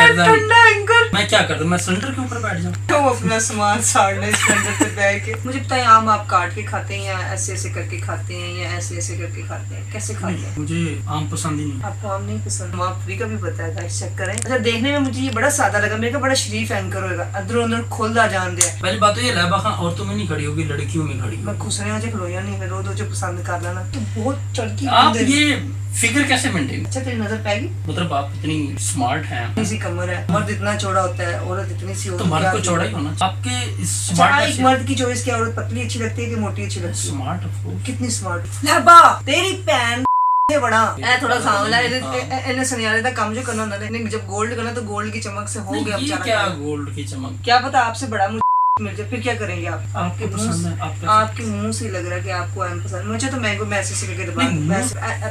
मैं क्या कर दूं, मैं सिलेंडर के ऊपर बैठ जाऊं? तो अपना सामान साड़ने सिलेंडर पे बैठ के। मुझे बताएं, आम आप काट के खाते हैं या ऐसे ऐसे करके खाते हैं या ऐसे ऐसे करके खाते हैं, कैसे खाते हैं? मुझे आम पसंद ही नहीं। आपको आम नहीं पसंद? आप फ्री का भी पता है गाइस, चेक करें। अच्छा, देखने में मुझे ये बड़ा सादा लगा, मेरे का बड़ा शरीफ एंकर होगा, अंदर अंदर खुलदा जान दिया। पहली बात तो ये लैबा खां औरतों में नहीं खड़ी होगी, लड़कियों में खड़ी होगी। मैं खुसने आज खलोया नहीं, मैं रो जो पसंद कर लेना। तो बहुत चड़की आप ये फिगर कैसे मेंटेन? अच्छा, तेरी नजर पाएगी? मतलब आप इतनी स्मार्ट हैं। इसी कमर है, मर्द इतना चौड़ा होता है, औरत इतनी सी होती तो है। मर्द को चौड़ा ही होना आपके अच्छा, स्मार्ट। एक मर्द की चॉइस क्या, औरत पतली अच्छी लगती है कि मोटी अच्छी लगती है? Smart of course. कितनी स्मार्ट लहबा तेरी भैन बड़ा ए थोड़ा सांवला है, इन्हें सनियारे का काम जो करना होता है, जब गोल्ड करना तो गोल्ड की चमक से हो गया ये बेचारा। क्या गोल्ड की चमक? क्या पता आपसे बड़ा मुझे मिल जाए, फिर क्या करेंगे आप? आपको पसंद है? आपके मुंह से लग रहा है कि आपको आम पसंद। मुझे तो मैंगो मैं ऐसे करके दबा,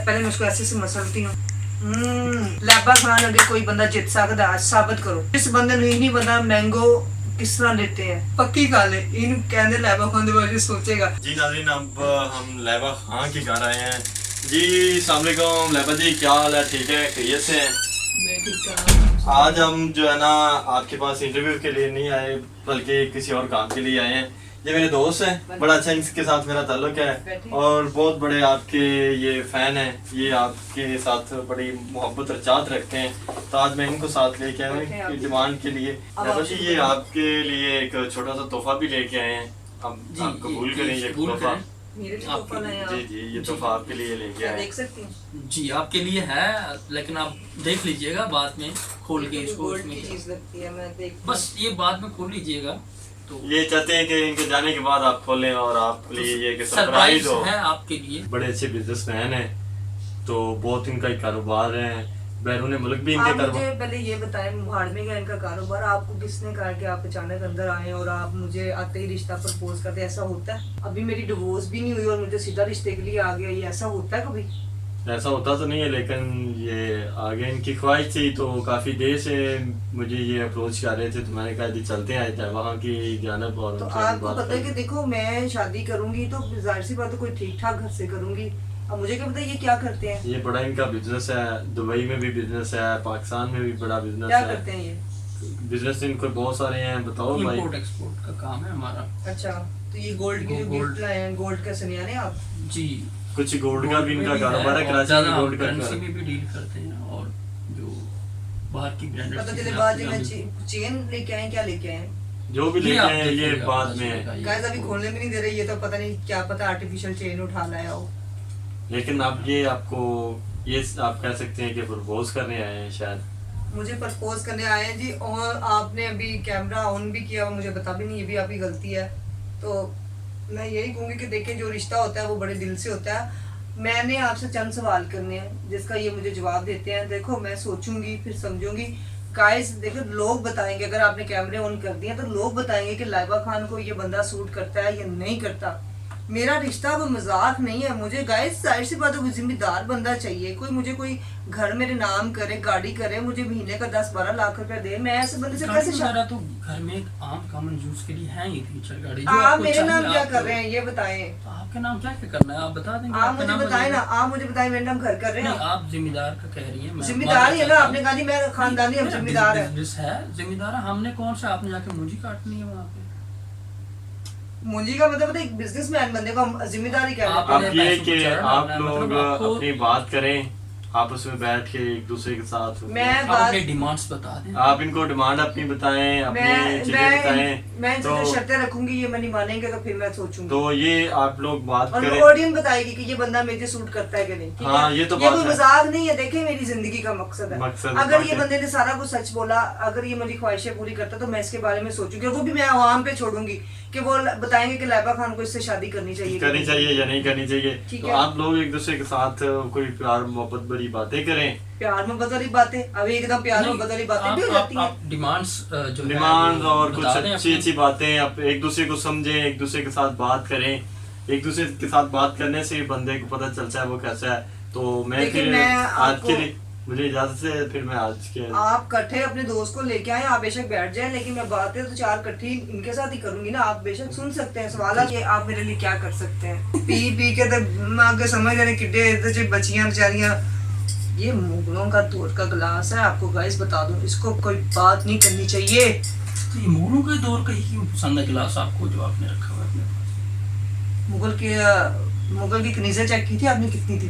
पहले मैं उसको ऐसे से मसलती हूँ। लैबा खान अगर कोई बंदा जित सकता है, साबित करो। जिस बंदे ने नहीं पता मैंगो किस तरह लेते हैं, पक्की गल है। इन कहते लैबा खान दे बारे सोचेगा। जी नाज़रीन, अब हम लैबा खान के घर आए हैं। जी अस्सलाम वालेकुम लैबा जी, क्या हाल है? ठीक है, खैरियत से हैं? मैं ठीक हूं। आज हम जो है ना आपके पास इंटरव्यू के लिए नहीं आए, बल्कि किसी और काम के लिए आए हैं। ये मेरे दोस्त हैं, बड़ा अच्छा इनके साथ मेरा ताल्लुक है और बहुत बड़े आपके ये फैन हैं। ये आपके साथ बड़ी मोहब्बत और चाहत रखते हैं, तो आज मैं इनको साथ लेके आया हूँ डिमांड के लिए। जी ये आपके लिए एक छोटा सा तोहफा भी लेके आए हैं, आप कबूल करें ये तोहफा। मेरे लिए तोहफा लाए आप? जी जी, ये तोहफा आपके लिए लेके आए। देख सकती हूँ? जी आपके लिए है, लेकिन आप देख लीजिएगा बाद में खोल के इसको। गोल्ड की चीज लगती है, मैं देख बस ये बाद में खोल लीजिएगा। तो ये चाहते हैं कि इनके जाने के बाद आप खोलें और आपके लिए ये कि सरप्राइज सरप्राइज हो। है आपके लिए। बड़े अच्छे बिजनेसमैन हैं, तो बहुत इनका कारोबार है, बैरून मुल्क भी इनके आप मुझे कारोबार। पहले ये बताएं, मुहाड़मे का इनका कारोबार, आपको किसने कहा कि आप अचानक अंदर आए और आप मुझे आते ही रिश्ता प्रपोज करते? ऐसा होता है? अभी मेरी डिवोर्स भी नहीं हुई और मुझे सीधा रिश्ते के लिए आ गया, ये ऐसा होता है कभी? ऐसा होता तो नहीं है, लेकिन ये आगे इनकी ख्वाहिश थी, तो काफी देर से मुझे ये अप्रोच कर रहे थे, तो मैंने कहा जी चलते हैं वहाँ की जानब और तो उनसे आपको बात पता है कि करेंगे। देखो, मैं शादी करूंगी तो जाहिर सी बात है कोई ठीक ठाक घर से करूंगी। अब मुझे क्या पता ये क्या करते हैं? ये बड़ा इनका बिजनेस है, दुबई में भी बिजनेस है, पाकिस्तान में भी बड़ा बिजनेस क्या है। करते हैं ये? बिजनेस इनको बहुत सारे हैं, बताओ भाई। इंपोर्ट एक्सपोर्ट का काम है हमारा। अच्छा, तो ये गोल्ड की जो गिफ्ट लाए हैं, गोल्ड का सनियारे आप? जी कुछ गोल्ड का भी इनका में कारोबार है, और कराची ज़्यादा में गोल्ड का करेंसी में भी डील करते हैं, और जो बाहर की ब्रांडेड पता चले बाद में चेन लेके आए, क्या लेके आए? जो भी ये लेके आप आए ये देखिएगा, बाद पता में चलेगा है। ये गाइस अभी आपको। खोलने भी नहीं दे रहे, ये तो पता नहीं क्या पता आर्टिफिशियल चेन उठा लाया हो। लेकिन अब ये आपको ये आप कह सकते हैं कि प्रपोज करने आए हैं शायद। मुझे प्रपोज करने आए हैं जी, और आपने अभी कैमरा ऑन भी किया, मुझे बता भी नहीं, ये भी आपकी गलती है। तो मैं यही कहूँगी कि देखें, जो रिश्ता होता है वो बड़े दिल से होता है। मैंने आपसे चंद सवाल करने हैं, जिसका ये मुझे जवाब देते हैं। देखो मैं सोचूंगी फिर समझूंगी। गाइस देखो, लोग बताएंगे, अगर आपने कैमरे ऑन कर दिए तो लोग बताएंगे कि लाइबा खान को ये बंदा सूट करता है या नहीं करता। मेरा रिश्ता वो मजाक नहीं है। मुझे गाइस जाहिर सी बात है, कोई जिम्मेदार बंदा चाहिए, कोई मुझे कोई घर मेरे नाम करे, गाड़ी करे, मुझे महीने का 10-12 लाख रुपया दे। मैं ऐसे बंदे से कैसे गाड़ी तो घर में एक आम कॉमन यूज के लिए है ही फीचर गाड़ी। जो आप आपको मेरे चाहिए, नाम क्या आप कर रहे हैं ये बताएं? तो आपके नाम क्या क्या करना है आप बता देंगे। आप आपका मुझे नाम बताएं ना, बताइए। आप मुझे बताएं मेरे नाम घर कर रहे हैं नहीं, आप जिम्मेदार का कह रही हैं। मैं जिम्मेदार ही है ना, बात आपने कहा नहीं मैं खानदानी हम जिम्मेदार है। बिजनेस है, जिम्मेदार है। हमने कौन सा आपने जाके मुंजी काटनी है वहाँ पे? मुंजी का मतलब एक बिजनेसमैन बंदे को हम जिम्मेदारी कह रहे आप- हैं। अब ये पैसों को कि चढ़ाना आप है, लोग मतलब आपको- अपनी बात करें आपस में बैठ के एक दूसरे के साथ। मैं आप बात अपनी डिमांड्स बता दें। आप इनको डिमांड अपनी बताएं, अपनी चीजें मैं बताएं। इनसे तो जो शर्तें रखूंगी ये मैं नहीं मानेंगे तो फिर मैं सोचूंगी। तो ये आप लोग बात और करें। ऑडियंस बताएगी कि ये बंदा मेरे सूट करता है कि नहीं। ठीक हाँ, है? ये तो ये बात कोई है। मजाक नहीं है। देखिए मेरी जिंदगी का मकसद है। मकसद अगर बात ये है। बंदे ने सारा कुछ सच बोला, अगर ये मेरी ख्वाहिशें पूरी करता तो मैं इसके बारे में सोचूंगी। वो भी मैं आवाम पे छोड़ूंगी कि वो बताएंगे कि लाइबा खान को इससे शादी करनी चाहिए या नहीं करनी चाहिए। ठीक तो है। आप लोग एक दूसरे के साथ कोई प्यार मोहब्बत भरी बातें करें। प्यार मोहब्बत वाली बातें, अभी एकदम प्यार मोहब्बत वाली बातें भी हो जाती हैं। आप डिमांड्स जो है डिमांड वो और कुछ बता दें अच्छी अपनी। अच्छी बातें, आप एक दूसरे को समझें, एक दूसरे के साथ बात करें। एक दूसरे के साथ बात करने से बंदे को पता चलता है वो कैसा है। तो मैं लेकिन फिर मैं आज के आपको- लिए मुझे इजाजत से फिर मैं आज के आप कट्ठे अपने दोस्त को लेके आए, आप बेशक बैठ जाएं, लेकिन मैं बातें तो चार कट्ठी इनके साथ ही करूंगी ना। आप बेशक सुन सकते हैं। सवाल है कि आप मेरे लिए क्या कर सकते हैं। पी पी के तो मैं आगे समझ रहे किड्डे इधर से बचियां बेचारियां ये मुगलों का दौर का गिलास है, आपको गाइस बता दूं, इसको कोई बात नहीं करनी चाहिए। तो ये मुगलों के दौर का ही क्यों पसंद है गिलास आपको, जो आपने रखा हुआ है अपने पास? मुगल की कनीज़ें चेक की थी आपने कितनी थी?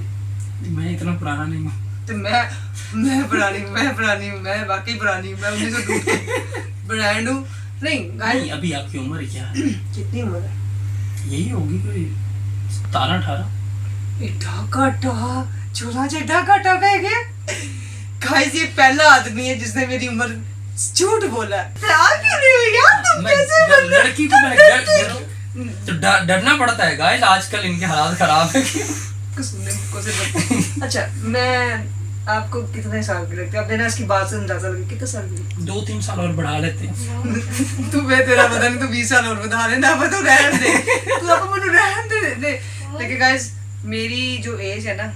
मैं इतना पुराना नहीं हूँ। तो मैं पुरानी हूँ, मैं वाकई पुरानी हूँ, मैं 1902 की ब्रांड हूँ। नहीं नहीं, अभी आपकी उम्र क्या है? कितनी उम्र है? यही होगी कोई 17-18। ढाका है क्या? गाइस ये पहला आदमी है जिसने मेरी उम्र झूठ बोला है। क्यों नहीं हुई यार, तुम कैसे लड़की को तो डरना पड़ता है गाइस, आजकल इनके हालात खराब है। अच्छा, मैं आपको कितने साल की लगती है? अब देना इसकी बात से अंदाजा लगे कितने साल की? 2-3 साल और बढ़ा लेते हैं। तू मैं तेरा पता नहीं, तू 20 साल और बता लेना, मैं तो रहन दे, तू अब मुझे रहन दे। लेकिन गाइस मेरी जो एज है ना,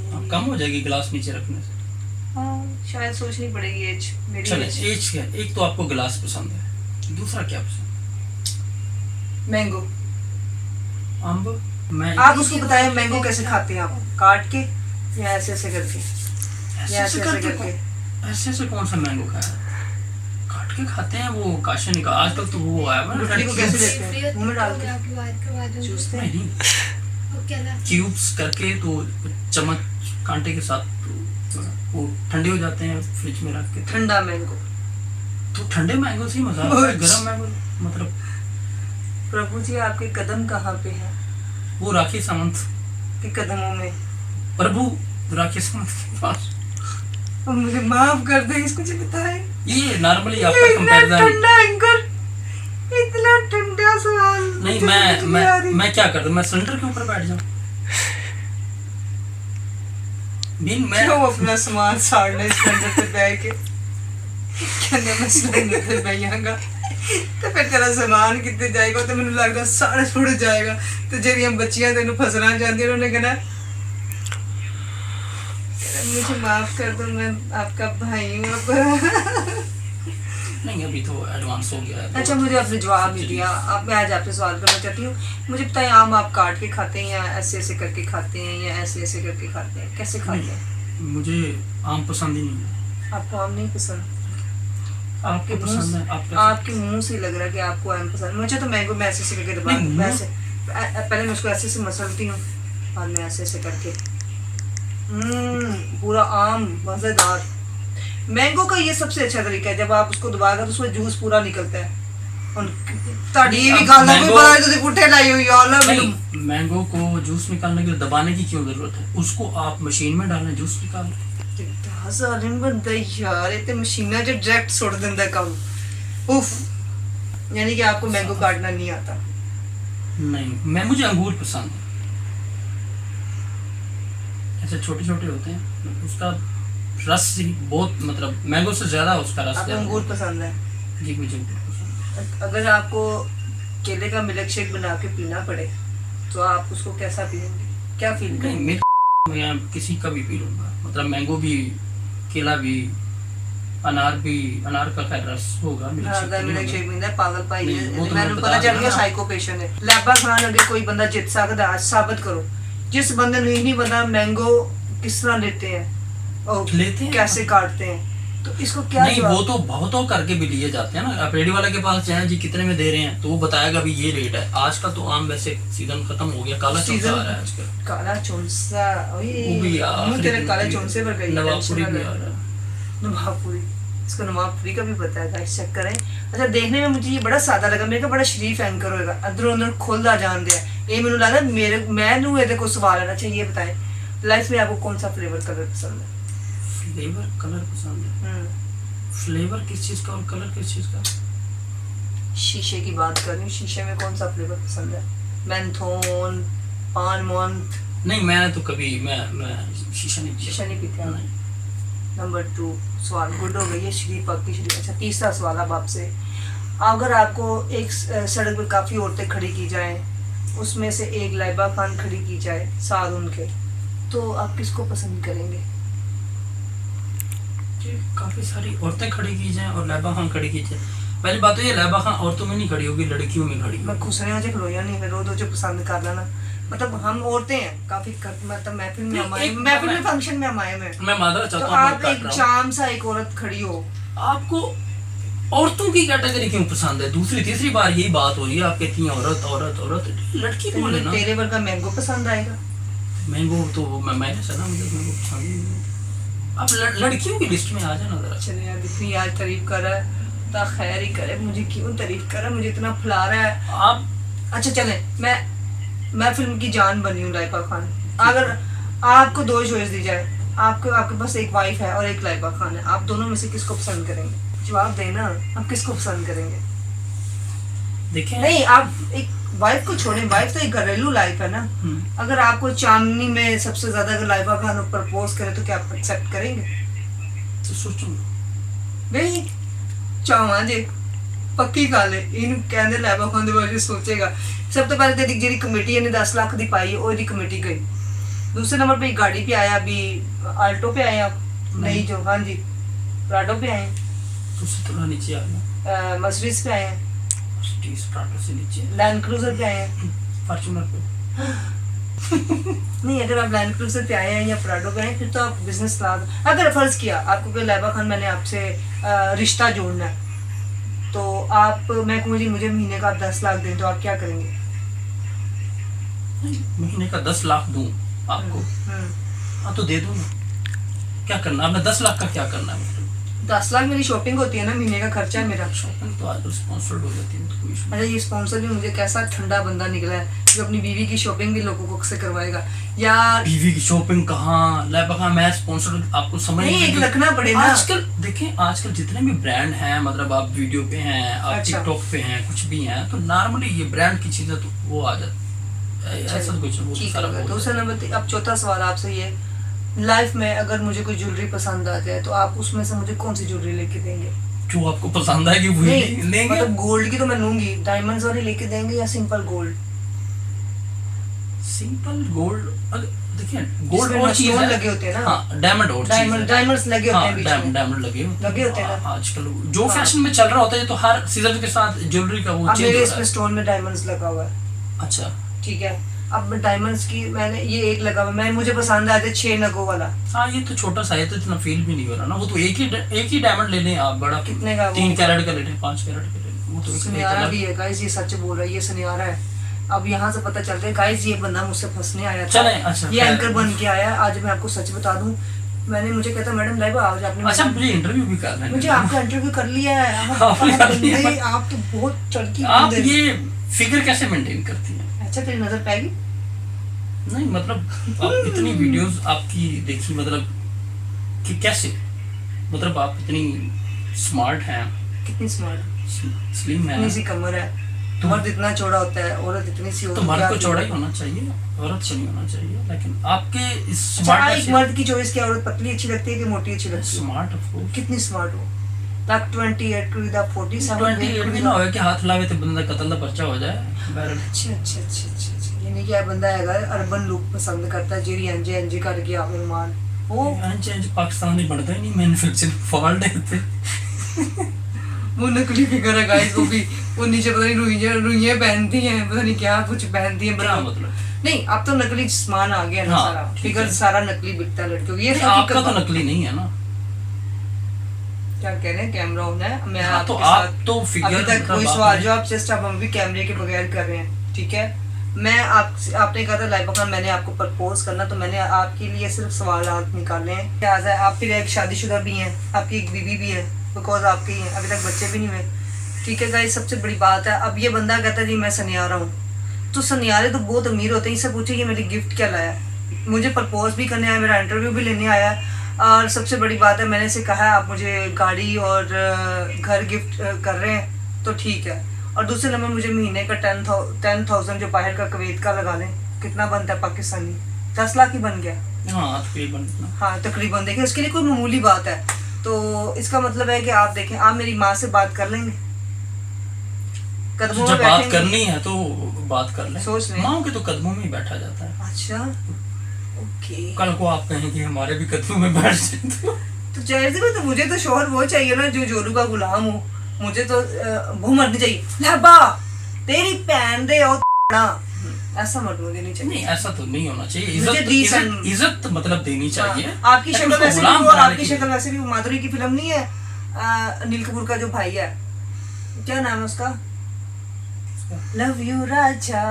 अब कम हो जाएगी गिलास नीचे रखने से। शायद सोचनी पड़ेगी एज मेरी। चले, एज क्या है? एक तो आपको गिलास पसंद है, दूसरा क्या पसंद है? मैंगो। अम्ब। मैं आप उसको बताएं मैंगो कैसे खाते हैं आप? काट के या ऐसे ऐसे करके? ऐसे करके? ऐसे से कौन सा मैंगो खाया? काट के खाते हैं, वो काशा निकाल। आजकल तो वो आया है गुठली को कैसे लेते हैं? मुंह में डाल के चूसते हैं? नहीं, क्यूब्स करके, तो चम्मच कांटे के साथ, तो वो ठंडे हो जाते हैं फ्रिज में रख के। ठंडा मैंगो तो ठंडे मैंगो से ही मजा आता है, गरम मैंगो मतलब। प्रभु जी आपके कदम कहाँ पे है? वो राखी सावंत के कदमों में। प्रभु राखी सावंत के पास। अब मुझे माफ कर दे, इसको जो बताए। ये नॉर्मली आपका इतना कंपैरिजन। ठंडा अंकल, इतना ठंडा सवाल। नहीं, मैं क्या करता हूँ, मैं सिलेंडर के ऊपर बैठ जाऊँ। मैं क्यों अपना सामान साड़ना सिलेंडर पे बैठ के? कहने मैं सिलेंडर पे बैठांगा तो फिर तेरा सामान कितने जाएगा? तो मैंने लगता सारा छुड़ जाएगा। तो जेरियां बच्चियां तेन फसना चाहती, उन्होंने कहना मुझे माफ कर दो, मैं आपका भाई हूँ। नहीं, अभी तो एडवांस हो गया है। अच्छा, मुझे आपने जवाब नहीं दिया। अब मैं आज आपसे सवाल करना चाहती हूँ, मुझे बताएं, आम आप काट के खाते हैं या ऐसे ऐसे करके खाते हैं या ऐसे ऐसे करके खाते हैं? कैसे खाते हैं? मुझे आम पसंद ही नहीं है। आपको आम नहीं पसंद? आपको पसंद है? आपके मुंह से लग रहा है कि आपको आम पसंद। मुझे तो मैंगो में ऐसे ऐसे करके दबा, वैसे पहले मैं उसको ऐसे ऐसे मसलती हूँ और मैं ऐसे ऐसे करके पूरा आम मजेदार। मैंगो का ये सबसे अच्छा तरीका है, जब आप उसको दबाएगा तो उसमें जूस पूरा निकलता है। ये भी गाना कोई बड़ा है तो पुट्ठे लाई हुई है। मैंगो को जूस निकालने के लिए दबाने की क्यों जरूरत है? उसको आप मशीन में डालें, जूस निकाल। बंदा यार इतने मशीना जो डायरेक्ट सुट देंदा काम। उफ, यानी कि आपको मैंगो काटना नहीं आता? नहीं, मुझे अंगूर पसंद है। ऐसे छोटे छोटे होते हैं, उसका रस ही बहुत, मतलब मैंगो से ज्यादा उसका रस। आपको अंगूर पसंद है? जी, मुझे अंगूर पसंद है। अगर आपको केले का मिल्क शेक बना के पीना पड़े तो आप उसको कैसा पिएंगे? क्या फील करेंगे? मैं किसी का भी पी लूंगा, मतलब मैंगो भी, केला भी, अनार भी। अनार का खैर रस होगा, मिल्क शेक पींदा पागल भाई है। वो तो मैंने पता चल गया साइको पेशेंट है। लैबा खान अगे कोई बंदा जित सकता है, आज साबित करो। जिस बंदे ने नहीं पता मैंगो किस तरह लेते हैं और कैसे काटते हैं, तो इसको क्या नहीं, वो तो बहुतों करके भी लिए जाते हैं ना। आप रेडी वाले के पास जाए जी कितने में दे रहे हैं, तो वो बताएगा भी ये रेट है। आज का तो आम वैसे सीजन खत्म हो गया, काला चौंसा आ रहा है आजकल। काला चौंसा, वो भी मुंह तेरे काले चौंसे पर गई। नवाबपुरी भी आ रहा है। नवाबपुरी, इसको नवाबपुरी का भी पता है, गाइस चेक करें। अच्छा, देखने में मुझे ये बड़ा सादा लगा, मेरे को बड़ा शरीफ एंकर होएगा, अंदरों अंदर खुलदा जान दिया। ये मैंने लगा मैनू ये को सवाल आना चाहिए। ये बताएं, लाइफ में आपको कौन सा फ्लेवर कलर पसंद है? फ्लेवर कलर पसंद है? फ्लेवर किस चीज का और कलर किस चीज का? शीशे की बात कर रही हूँ। शीशे में कौन सा फ्लेवर पसंद है? मेंथोन, पान मंथ? नहीं, मैंने तो कभी मैं शीशा नहीं पीता। नंबर 2 सवाल गुड हो गई है, शरीफ पक्की शरीफ। अच्छा, तीसरा सवाल अब आपसे, अगर आपको एक सड़क पर काफी औरतें खड़ी की जाएं, उसमें से एक लाइबा खान खड़ी की जाए साथ उनके, तो आप किसको पसंद करेंगे? काफी सारी औरतें खड़ी की जाएं और लाइबा खान खड़ी की जाए। पहली बात तो ये, लाइबा खान औरतों में नहीं खड़ी होगी, लड़कियों में खड़ी होगी। मैं खुश रहा जो खलोया नहीं, मैं रो दो जो पसंद कर लेना। मतलब हम औरतें हैं काफी मतलब महफिल में हमारे एक- महफिल में फंक्शन में हम आए हैं मैं माजरा तो चाहता हूँ आप मैं काट एक रहा हूँ। चाम सा एक औरत खड़ी हो आपको औरतों की कैटेगरी क्यों पसंद है? दूसरी तीसरी बार यही बात हो रही है, आप कहती हैं औरत औरत औरत, लड़की तो बोले मुझे ना। तेरे वर्गा मैंगो पसंद आएगा। मैंगो तो मैंने सुना, मुझे मैंगो पसंद ही नहीं है। आप लड़कियों की लिस्ट में आ जाना जरा। चले यार इतनी आज तारीफ कर रहा है तो खैर ही करे, मुझे क्यों तारीफ कर रहा है, मुझे इतना फुला रहा है। आप अच्छा चले, मैं फिल्म की जान बनी हूँ लाइबा खान। अगर आपको दो चॉइस दी जाए, आपके पास एक वाइफ है और एक लाइबा खान है, आप दोनों में से किसको पसंद करेंगे? जवाब देना, आप किसको पसंद करेंगे? देखें नहीं, आप एक वाइफ को छोड़ें, वाइफ तो एक घरेलू लाइफ है ना। अगर आपको चांदनी में सबसे ज्यादा अगर लाइबा खान प्रपोज करे तो क्या आप एक्सेप्ट करेंगे? तो सोचो नहीं चाहवा जे पक्की गल है, इन कहंदे लाइबा खान दे बारे सोचेगा। सब तो पहले तेरी जेडी कमेटी ने 10 लाख दी पाई ओदी कमेटी गई। दूसरे नंबर पे गाड़ी पे आया, अभी आल्टो पे आए आप? नहीं जो, हाँ जी प्राडो पे आए, तो उससे थोड़ा नीचे आ गया, मर्सिडीज पे आए हैं, मर्सिडीज प्राडो से नीचे, लैंड क्रूजर पे आए हैं। फॉर्च्यूनर पे। नहीं, अगर आप लैंड क्रूजर पे आए हैं या प्राडो पे आए हैं फिर तो आप बिजनेस क्लास। अगर फर्ज किया आपको कोई लाइबा खान मैंने आपसे रिश्ता जोड़ना है तो आप, मैं कहूँ जी मुझे महीने का आप 10 लाख दें तो आप क्या करेंगे? महीने का 10 लाख दूं आपको? हाँ तो दे दूं ना, क्या करना आपने? 10 लाख का क्या करना है? 10 लाख मेरी शॉपिंग होती है ना, महीने का खर्चा है मेरा। शॉपिंग तो आजकल स्पॉन्सर्ड हो जाती है, तो कोई issue अच्छा, ये स्पॉन्सर भी मुझे कैसा ठंडा बंदा निकला है जो अपनी बीवी की शॉपिंग भी लोगों को से करवाएगा यार। नहीं। बीवी की शॉपिंग कहाँ? लाइबा खान मैं स्पॉन्सर, आपको समझ नहीं, एक रखना पड़े ना। आजकल देखें, आजकल जितने भी ब्रांड हैं, मतलब आप वीडियो पे हैं, आप अच्छा। टिकटॉक पे हैं, कुछ भी हैं, तो नॉर्मली ये ब्रांड की चीजें तो वो आ जाती है, ऐसा तो कुछ वो तो ठीक सारा है। हो दूसरा जाता है। नंबर, अब चौथा सवाल आपसे ये, लाइफ में अगर मुझे कोई ज्वेलरी पसंद आ जाए तो आप उसमें से मुझे कौन सी ज्वेलरी लेके देंगे? जो आपको पसंद आएगी वही लेंगे। मतलब गोल्ड की तो मैं लूंगी, डायमंड्स वाली लेके देंगे या सिंपल गोल्ड? सिंपल गोल्ड, देखिए गोल्ड जिसमें और चीज stone है, लगे होते हैं ना। हाँ डायमंड और चीज है। डायमंड्स लगे होते हैं बीच में। डायमंड लगे होते हैं ना। आजकल जो हाँ। फैशन में चल रहा होता है, तो हर सीजन के साथ ज्वेलरी का वो अब चेंज मेरे हो इसमें रहा है। स्टोन में डायमंड्स लगा हुआ है, अच्छा ठीक है। अब डायमंड्स की मैंने ये एक लगा हुआ, मैं मुझे पसंद आया था 6 नगों वाला। हाँ, ये तो छोटा सा है, तो इतना फील भी नहीं हो रहा ना। वो तो एक ही डायमंड ले लें आप, बड़ा कितने का वो? 3 कैरेट का ले लें, 5 कैरेट का ले लें, वो तो एक सुनियारा अलग- भी है गाइस, ये सच बोल रहा है, ये सुनियारा है। अब यहाँ से पता चलता है गाइस, ये बंदा मुझसे फंसने आया था। चलें, अच्छा, ये खैर। एंकर बन के आया। आज मैं आपको सच बता दूं, मैंने मुझे कहता मैडम लाइबा आज आपने अच्छा मुझे इंटरव्यू भी करना है। मुझे आपका इंटरव्यू कर लिया है। आपने कर लिया? नहीं, आप तो बहुत चड़की आप बंदे। ये फिगर कैसे मेंटेन करती हैं? अच्छा तेरी नजर पाएगी? नहीं मतलब आप इतनी वीडियोस आपकी देखी, मतलब कि कैसे, मतलब आप इतनी स्मार्ट हैं, कितनी स्मार्ट, स्लिम इतनी हैं, सी कमर है। तो मर्द इतना चौड़ा होता है, औरत इतनी सी होती तो है। मर्द क्या को की- चौड़ा ही होना चाहिए, औरत को नहीं होना चाहिए। लेकिन आपके इस अच्छा, स्मार्ट एक मर्द की चॉइस क्या, औरत पतली अच्छी लगती है कि मोटी अच्छी लगती है? Smart of course. कितनी स्मार्ट हो? तक 28 टू द 47 28 भी ना होवे कि हाथ लावे तो बंदा कत्ल दा पर्चा हो जाए बैरल। अच्छा अच्छा अच्छा अच्छा अच्छा। यानी कि यह बंदा हैगा अर्बन लुक पसंद करता है, जेरी एंजे एंजे करके आप मेहमान वो चेंज पाकिस्तान में बनता ही नहीं, मैन्युफैक्चरिंग फॉल्ट है इत्थे। वो नकली फिगर है गाइस। वो नीचे पता नहीं रुइयां पहनती हैं, पता नहीं क्या कुछ पहनती हैं। क्या मतलब? नहीं, अब तो नकली सामान आ गया ना हाँ, सारा, ठीक फिगर है। सारा नकली बिकता है लड़कियों को। ये नहीं, आपका तो नकली नहीं है ना। क्या कह रहे हैं, कैमरा ऑन है। मैं हाँ, तो आपके आप साथ तो फिगर अभी तक मतलब कोई आप सवाल नहीं- जो आप जस्ट आप हम भी कैमरे के बगैर कर रहे हैं, ठीक है। मैं आपने कहा था लाइबा खान मैंने आपको प्रपोज करना, तो मैंने आपके लिए सिर्फ सवाल निकाले हैं। क्या है, आप फिर एक शादीशुदा भी हैं, आपकी एक बीवी भी है, बिकॉज आपके ही हैं, अभी तक बच्चे भी नहीं हुए, ठीक है गाइस। सबसे बड़ी बात है, अब ये बंदा कहता है जी मैं सनियारा हूँ, तो सनियारे तो बहुत अमीर होते हैं। इससे पूछे ये मेरी गिफ्ट क्या लाया, मुझे प्रपोज भी करने आया, मेरा इंटरव्यू भी लेने आया। और सबसे बड़ी बात है, मैंने इसे कहा है आप मुझे गाड़ी और घर गिफ्ट कर रहे हैं तो ठीक है। और दूसरे नंबर मुझे महीने का 10,000 जो बाहर का कुवैत का लगा लें, कितना बनता है पाकिस्तानी? 10 लाख ही बन गया। हाँ तकरीबन इतना। हाँ तकरीबन। देखिए उसके लिए कोई मामूली बात है। तो इसका मतलब है कि आप देखें, आप मेरी माँ से बात कर लेंगे, कदमों में जब बात बैठेंगे? करनी है तो बात कर ले, सोच लें। माँ के तो कदमों में ही बैठा जाता है। अच्छा ओके। कल को आप कहें कि हमारे भी कदमों में बैठ जाए तो जाहिर सी बात है, मुझे तो शोहर वो चाहिए ना जो जोरू का गुलाम हो। मुझे तो वो मरनी चाहिए। लाबा तेरी भैन दे ओ ऐसा मत मुझे नहीं चाहिए। नहीं ऐसा तो नहीं होना चाहिए, मुझे decent- इज्जत मतलब देनी चाहिए। हाँ, आपकी लेकिन शक्ल उसको वैसे भी गुलाम वो बनाने आपकी की- शक्ल वैसे भी वो माधुरी की फिल्म नहीं है, अनिल कपूर का जो भाई है, क्या नाम है उसका, लव यू राजा,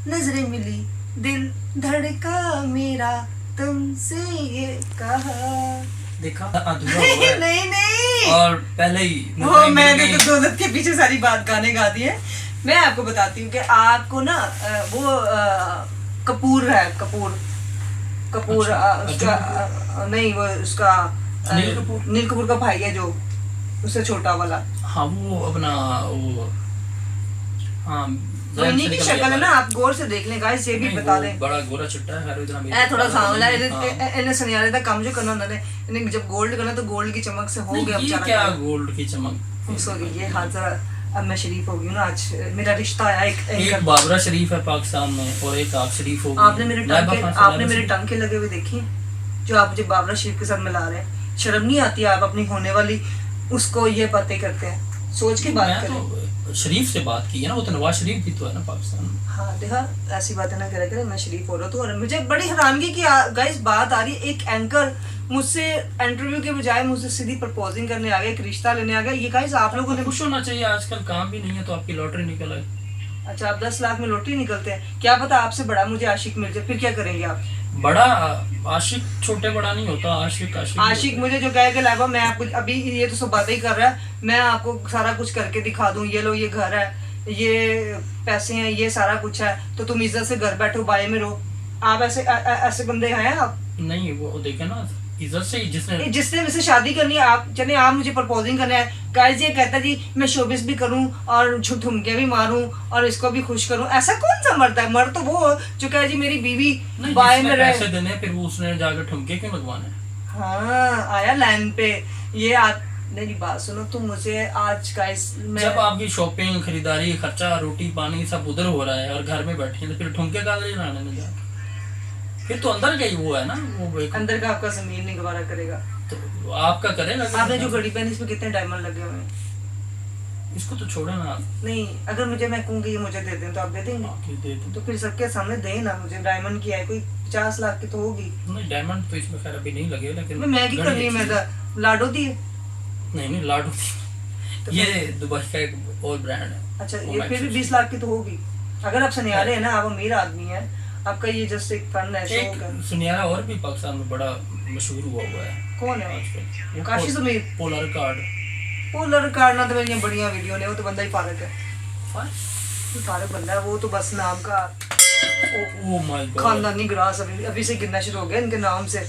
नजरें मिली दिल धड़का मेरा तुमसे ये कहा। देखा अधूरा हुआ है। नहीं नहीं, और पहले ही वो नजरें मिल मैंने गई। तो दौलत के पीछे सारी बात गाने गा दी है। मैं आपको बताती हूँ कि आपको ना वो कपूर है, कपूर अच्छा, उसका नहीं वो उसका अनिल कपूर का भाई है जो उससे छोटा वाला, हाँ वो अपना वो हाँ वो इन्हीं की शक्ल है ना, आप गौर से देख लें गाइस, ये भी नहीं, बता वो दें। बड़ा गोरा चिट्टा है इधर अमीर ए थोड़ा सांवला है, हाँ। इन्हें सुनियारे दा काम जो करना उन्होंने, इन्हें जब गोल्ड करना तो गोल्ड की चमक से हो नहीं, गया ये बेचारा क्या काम। गोल्ड की चमक। सॉरी ये हाथ जरा, अब मैं शरीफ हो गई हूँ ना, आज मेरा रिश्ता आया एक बाबरा शरीफ है पाकिस्तान में और एक आप शरीफ हो गई। आपने मेरे लाइबा टांके खान से आपने लाइबा मेरे से- टांके लगे हुए देखे जो आप मुझे बाबरा शरीफ के साथ मिला रहे हैं। शर्म नहीं आती आप अपनी होने वाली उसको ये बातें करते हैं, सोच के बात मैं करें। तो शरीफ से बात की है ना, वो तो नवाज शरीफ भी तो है ना पाकिस्तान में। हाँ देखा, ऐसी बातें ना करे मैं शरीफ हो रहा हूँ। और मुझे बड़ी हैरानगी की गाइस बात आ रही है, एक एंकर मुझसे इंटरव्यू के बजाय मुझसे सीधी प्रपोजिंग करने आ गया, एक रिश्ता लेने आ गया। ये गाइस आप लोगों ने खुश होना चाहिए, आजकल काम भी नहीं है तो आपकी लॉटरी निकल आई। अच्छा आप 10 लाख में लॉटरी निकलते हैं, क्या पता आपसे बड़ा मुझे आशिक मिल जाए, फिर क्या करेंगे आप? बड़ा आशिक छोटे बड़ा नहीं होता, आशिक आशिक आशिक मुझे जो कहे कि लाइबा मैं आपको अभी ये तो सब बातें ही कर रहा है, मैं आपको सारा कुछ करके दिखा दूं, ये लो ये घर है, ये पैसे हैं, ये सारा कुछ है, तो तुम इज्जत से घर बैठो बाय में रहो। आप ऐसे ऐसे बंदे हैं आप? नहीं वो देखे ना इज्जत से ही जिसने मुझसे शादी करनी है, आप चले आप मुझे प्रपोजिंग करना है, गाइस ये कहता है जी मैं शोबिस भी करूं और ठुमके भी मारूं और इसको भी खुश करूं। ऐसा कौन सा मर्द है? मर्द तो वो जो कहे जी मेरी बीवी बाय में रहे। पैसे देने फिर वो उसने जाकर ठुमके क्यों लगवाने। हाँ आया लाइन पे ये मेरी बात सुनो, तुम मुझे आज गाइस जब आपकी शॉपिंग खरीदारी खर्चा रोटी पानी सब उधर हो रहा है और घर में बैठे हैं तो फिर ठुमके का लाने में जा, फिर तो अंदर का ही वो है ना, वो एक अंदर का आपका जमीन नहीं गवारा करेगा। तो आपका करेगा। आपने जो घड़ी पहनी इसमें कितने डायमंड लगे हुए हैं? इसको तो छोड़े ना आप। नहीं अगर मैं कहूँगी ये मुझे दे दें तो आप दे देंगे? आप ये दे दो। तो फिर सबके सामने दे ना, मुझे डायमंड की है कोई 50 लाख की तो होगी। नहीं डायमंड तो इसमें खैर अभी नहीं लगे, लेकिन मैं की करनी है, मैं लाडो दी है। नहीं लाडू तो ये दुबई का एक और ब्रांड है। अच्छा वो ये फिर भी Maxus। 20 लाख की तो होगी। अगर आप सुनियारे हैं ना, आप अमीर आदमी हैं, आपका ये जस्ट एक फन है, शौक है। एक सुनियारा और भी पाकिस्तान में बड़ा मशहूर हुआ है कौन है? आजकल, Kashi Sameer. Polar card. Polar card ना तो मेरी बढ़िया वीडियो ने, वो तो बंदा ही फारक है, फारक बंदा है वो तो, बस नाम का ओह माय गॉड। खानदानी ग्रास अभी अभी से गिरना शुरू हो गया इनके नाम से।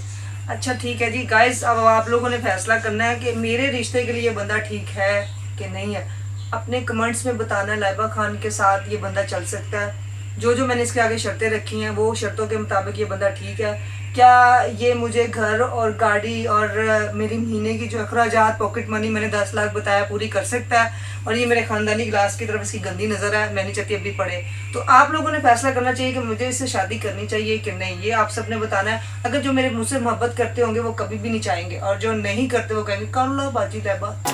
अच्छा ठीक है जी गाइस, अब आप लोगों ने फैसला करना है कि मेरे रिश्ते के लिए ये बंदा ठीक है कि नहीं है। अपने कमेंट्स में बताना है लाइबा खान के साथ ये बंदा चल सकता है। जो मैंने इसके आगे शर्तें रखी हैं वो शर्तों के मुताबिक ये बंदा ठीक है क्या? ये मुझे घर और गाड़ी और मेरी महीने की जो अखराजात पॉकेट मनी मैंने 10 लाख बताया पूरी कर सकता है? और ये मेरे खानदानी ग्लास की तरफ इसकी गंदी नज़र है, मैं नहीं चाहती अभी पड़े। तो आप लोगों ने फैसला करना चाहिए कि मुझे इससे शादी करनी चाहिए कि नहीं, ये आप सबने बताना है। अगर जो मेरे मुझसे मोहब्बत करते होंगे वो कभी भी नहीं चाहेंगे, और जो नहीं करते वो कहेंगे कर लो बाजी तैबा।